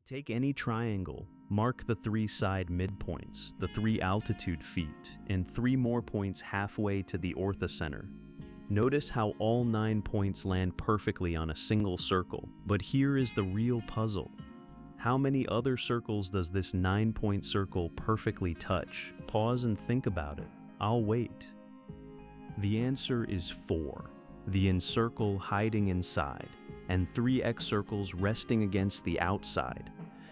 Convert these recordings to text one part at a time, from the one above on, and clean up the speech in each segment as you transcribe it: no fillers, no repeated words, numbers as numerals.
Take any triangle, mark the 3 side midpoints, the 3 altitude feet, and 3 more points halfway to the orthocenter. Notice how all 9 points land perfectly on a single circle, but here is the real puzzle. How many other circles does this 9-point circle perfectly touch? Pause and think about it. I'll wait. The answer is 4. The incircle hiding inside, and 3 excircles resting against the outside.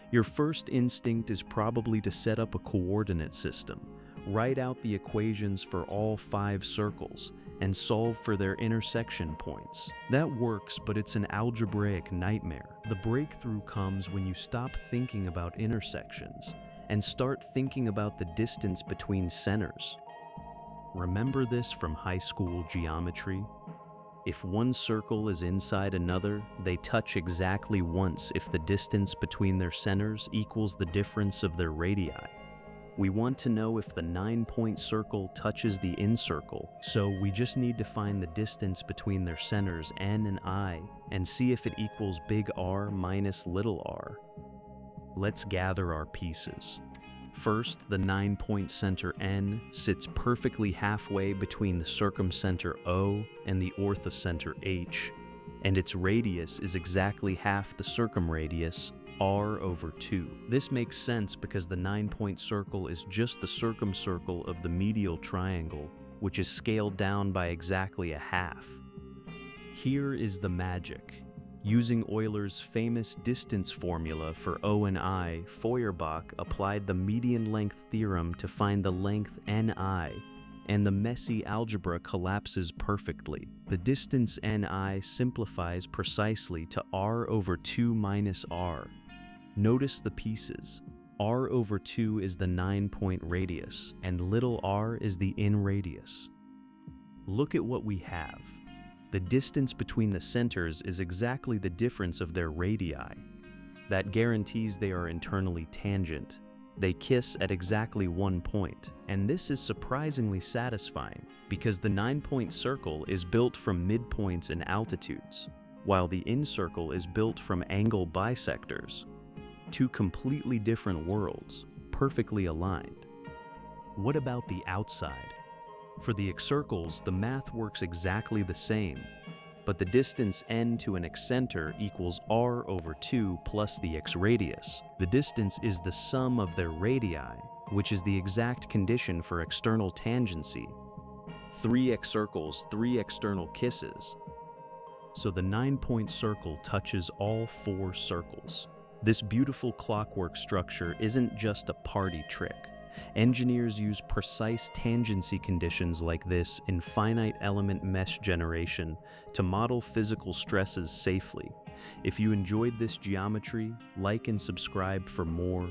Your first instinct is probably to set up a coordinate system, write out the equations for all 5 circles, and solve for their intersection points. That works, but it's an algebraic nightmare. The breakthrough comes when you stop thinking about intersections and start thinking about the distance between centers. Remember this from high school geometry? If one circle is inside another, they touch exactly once if the distance between their centers equals the difference of their radii. We want to know if the 9-point circle touches the incircle, so we just need to find the distance between their centers N and I and see if it equals big R minus little r. Let's gather our pieces. First, the 9-point center N sits perfectly halfway between the circumcenter O and the orthocenter H, and its radius is exactly half the circumradius, r over 2. This makes sense because the 9-point circle is just the circumcircle of the medial triangle, which is scaled down by exactly a half. Here is the magic. Using Euler's famous distance formula for O and I, Feuerbach applied the median length theorem to find the length Ni, and the messy algebra collapses perfectly. The distance Ni simplifies precisely to r over 2 minus r. Notice the pieces. R over 2 is the 9-point radius, and little r is the in radius. Look at what we have. The distance between the centers is exactly the difference of their radii. That guarantees they are internally tangent. They kiss at exactly 1 point, and this is surprisingly satisfying because the 9-point circle is built from midpoints and altitudes, while the incircle is built from angle bisectors. 2 completely different worlds, perfectly aligned. What about the outside? For the excircles, the math works exactly the same, but the distance n to an excenter equals r over 2 plus the x-radius. The distance is the sum of their radii, which is the exact condition for external tangency. 3 excircles, 3 external kisses. So the 9-point circle touches all 4 circles. This beautiful clockwork structure isn't just a party trick. Engineers use precise tangency conditions like this in finite element mesh generation to model physical stresses safely. If you enjoyed this geometry, like and subscribe for more.